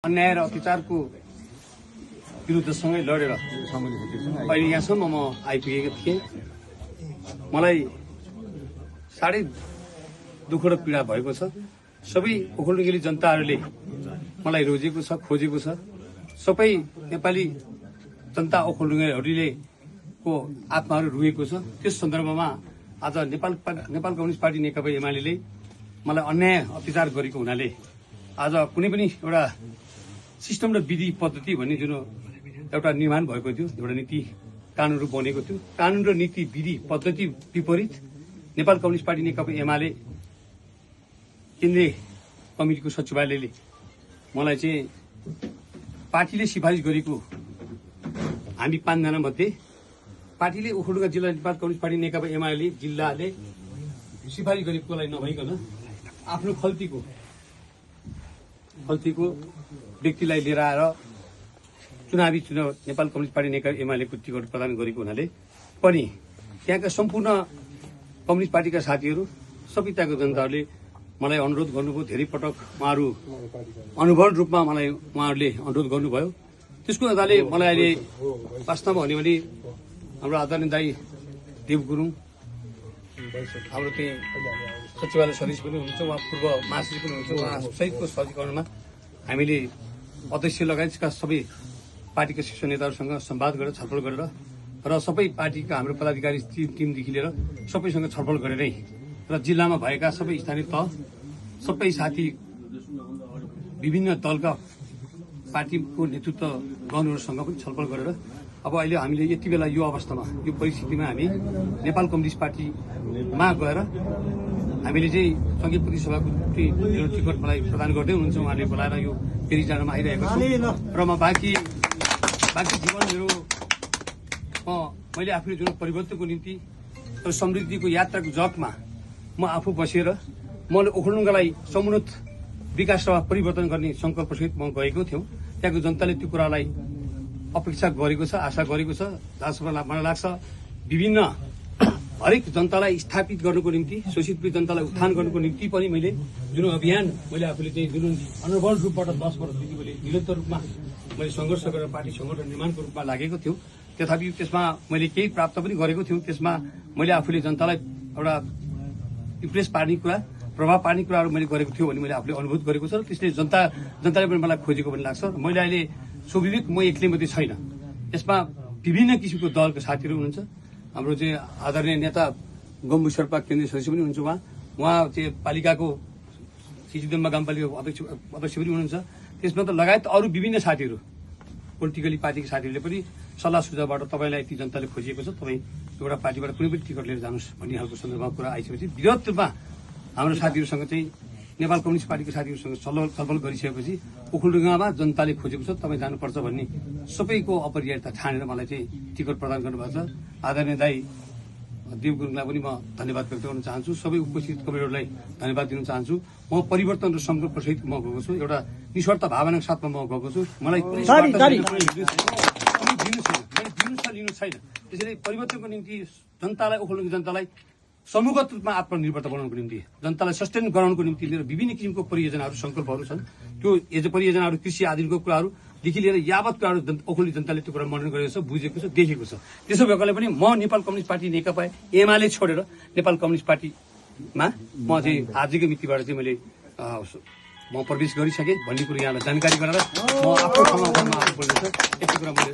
अन्याय र अत्याचारको विरुद्धसँगै लडेर अहिले यहाँसम्म म आइपुगेको थिएँ। मलाई साह्रै दुःख र पीडा भएको छ। सबै ओखलढुङ्गेली जनताहरूले मलाई रोजेको छ, खोजेको छ। सबै नेपाली जनता ओखलढुङ्गेलीहरूले को आत्माहरू रुएको छ। त्यस सन्दर्भमा आज नेपाल कम्युनिस्ट पार्टी नेकपा एमाले मलाई अन्याय अत्याचार गरेको हुनाले आज कुनै पनि एउटा सिस्टम र विधि पद्धति भन्ने जुन एउटा निर्माण भएको थियो, एउटा नीति कानूनहरू बनेको थियो, कानून र नीति विधि पद्धति विपरीत नेपाल कम्युनिस्ट पार्टी नेकपा एमाले केन्द्रीय कमिटिको सचिवालयले मलाई चाहिँ पार्टीले सिफारिस गरेको हामी 5 जना मध्ये पार्टीले ओखलढुङ्गा जिल्ला नेपाल कम्युनिस्ट पार्टी नेकपा एमाले जिल्लाले सिफारिस गरेकोलाई नभइकन आफ्नो खल्तीको व्यक्तिलाई लिएर आएर चुनाव नेपाल कम्युनिस्ट पार्टी नेकपा एमालेको टिकट प्रदान गरेको हुनाले पनि त्यहाँका सम्पूर्ण कम्युनिस्ट पार्टीका साथीहरू सबै त्यहाँको जनताहरूले मलाई अनुरोध गर्नुभयो। धेरै पटक उहाँहरू अनुभव रूपमा मलाई उहाँहरूले अनुरोध गर्नुभयो। त्यसको आधारले मलाई अहिले वास्तवमा भन्यो भने हाम्रो आदरणीय दाई देव गुरुङ, हाम्रो त्यही सचिवालय सदस्य पनि हुनुहुन्छ, उहाँ पूर्व महासचिव पनि हुनुहुन्छ, उहाँ सहितको सजीकरणमा हामीले अध्यक्ष लगायतका सबै पार्टीका शीर्ष नेताहरूसँग संवाद गरेर छलफल गरेर र सबै पार्टीका हाम्रो पदाधिकारी टिमदेखि लिएर सबैसँग छलफल गरेरै र जिल्लामा भएका सबै स्थानीय तह सबै साथी विभिन्न दलका पार्टीको नेतृत्व गर्नेहरूसँग पनि छलफल गरेर अब अहिले हामीले यति बेला यो अवस्थामा यो परिस्थितिमा हामी नेपाल कम्युनिस्ट पार्टीमा गएर हामीले चाहिँ संघीय प्रदेश सभाको टिकट मलाई प्रदान गर्दै हुनुहुन्छ। उहाँले बोलाएर यो फेरि जानमा आइरहेको छु र म बाँकी जीवन मैले आफ्नो जुन परिवर्तनको निम्ति र समृद्धिको यात्राको जगमा म आफू बसेर मैले ओखलढुङ्गालाई समुन्नत विकास र परिवर्तन गर्ने संकल्पसहित म गएको थियौँ। त्यहाँको जनताले त्यो कुरालाई अपेक्षा गरेको छ, आशा गरेको छ। जहाँसम्म मलाई लाग्छ विभिन्न हरेक जनतालाई स्थापित गर्नुको निम्ति, शोषित पीडित जनतालाई उत्थान गर्नुको निम्ति पनि मैले जुन अभियान मैले आफूले चाहिँ जुन अनर्गल रूपबाट 10 वर्षदेखि मैले निरन्तर रूपमा मैले सङ्घर्ष गरेर पार्टी सङ्गठन निर्माणको रूपमा लागेको थियौँ। तथापि त्यसमा मैले केही प्राप्त पनि गरेको थियौँ। त्यसमा मैले आफूले जनतालाई एउटा इम्प्रेस पार्ने कुरा, प्रभाव पार्ने कुराहरू मैले गरेको थियो भने मैले आफूले अनुभूत गरेको छ। त्यसले जनताले पनि मलाई खोजेको पनि लाग्छ। मैले अहिले स्वाभाविक म एक्लै मात्रै छैन, यसमा विभिन्न किसिमको दलका साथीहरू हुनुहुन्छ। हाम्रो चाहिँ आदरणीय नेता गम्बु शेर्पा केन्द्रीय सदस्य पनि हुनुहुन्छ, उहाँ चाहिँ पालिकाको सिजिदम्बा गाउँपालिकाको अध्यक्ष पनि हुनुहुन्छ। त्यसमा त लगायत अरू विभिन्न साथीहरू पोलिटिकली पार्टीका साथीहरूले पनि सल्लाह सुझावबाट तपाईँलाई यति जनताले खोजिएको छ, तपाईँ एउटा पार्टीबाट कुनै पनि टिकट लिएर जानुहोस् भन्ने खालको सन्दर्भमा कुरा आइसकेपछि विरोध रूपमा हाम्रो साथीहरूसँग चाहिँ नेपाल कम्युनिस्ट पार्टीको साथीहरूसँग छलफल गरिसकेपछि ओखलढुङ्गामा जनताले खोजेको छ, तपाईँ जानुपर्छ भन्ने सबैको अपरिहार्यता ठानेर मलाई चाहिँ टिकट प्रदान गर्नुभएको छ। आदरणीय दाई देव गुरुङलाई पनि म धन्यवाद व्यक्त गर्न चाहन्छु। सबै उपस्थित कमिटीहरूलाई धन्यवाद दिन चाहन्छु। म परिवर्तन र सङ्कल्पसहित म गएको छु, एउटा निस्वार्थ भावनाको साथमा म गएको छु। मलाई कुनै लिनु छैन। त्यसैले परिवर्तनको निम्ति जनतालाई, ओखलढुङ्गा जनतालाई समूहगत रूपमा आत्मनिर्भरता बनाउनको निम्ति, जनतालाई सस्टेन गराउनको निम्ति लिएर विभिन्न किसिमको परियोजनाहरू सङ्कल्पहरू छन्। त्यो परियोजनाहरू कृषि आदिको कुराहरूदेखि लिएर यावत कुराहरू ओखलढुङ्गा जनताले त्यो कुरा मनन गरेको छ, बुझेको छ, देखेको छ। त्यसो भएकोले पनि म नेपाल कम्युनिस्ट पार्टी नेकपा एमाले छोडेर नेपाल कम्युनिस्ट पार्टीमा म चाहिँ आजको मितिबाट चाहिँ मैले म प्रवेश गरिसकेँ भन्ने कुरो यहाँलाई जानकारी गराएर म आफ्नो ठाउँमा आउनुपर्नेछ। यति कुरा मैले